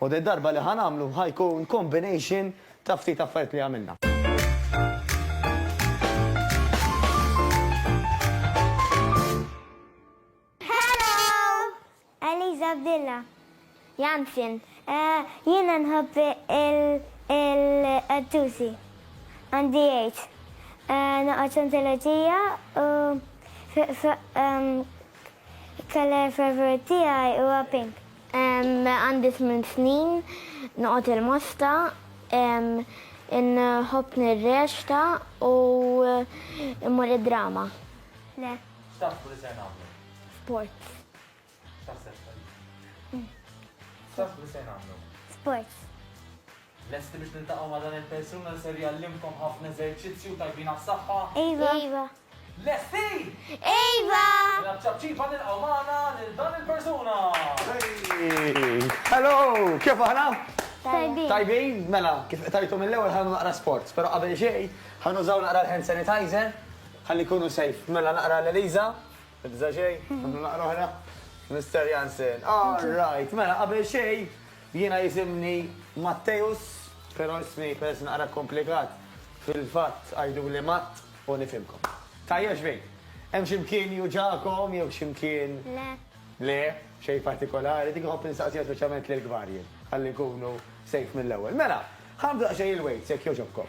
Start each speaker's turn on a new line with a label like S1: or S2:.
S1: U d-darba li ħanamlu ħajkun combination ta' ftit affarijiet li għamilna.
S2: Hello! Eliza Abdilla. Jansin. Jiena nħobb il-Tusi. Għandi 8. Naqgħod ontoloġija u color favorite tiegħi huwa pink. Għandi 8 snin, noqgħod il-mosta, nħobb nirreċta u mmur id-drama. Le.
S3: X'taħsbu li se nagħmlu?
S2: Sports.
S3: X'taħsbu li se nagħmlu?
S2: Sports.
S3: Lesti biex niltaqgħu ma' dan il-persuna li ser jgħallimkom ħafna eżerċizzju tajbin għas-saħħa?
S2: Iva.
S3: Lesti!
S2: Iva!
S3: Nabċabċipa nilqgħu magħna lil dan il-persuna!
S1: Hello, kif aħna?
S2: Tajbin.
S1: Tajbin, mela, kif tajtu mill-ewwel ħanu naqra sports, però qabel xejn ħanużaw naqra l-hand sanitizer, ħalli jkunu safe. Mela naqra l-Eliza, tibża xejn, ħanu naqra oħra. Mr. Jansen, all right, mela qabel xejn jiena jisimni Matteus, però ismi pers naqra komplikat. Fil-fatt għajdu li Matt u nifimkom. Tajja xbejn, hemm x'imkien juġakom jew x'imkien
S2: Le.
S1: le, xej partikolari, dik ħobb nistaqsija speċjalment lil gvarji, ħalli nkunu safe mill-ewwel. Mela, ħabda xej il-weights jekk joġobkom.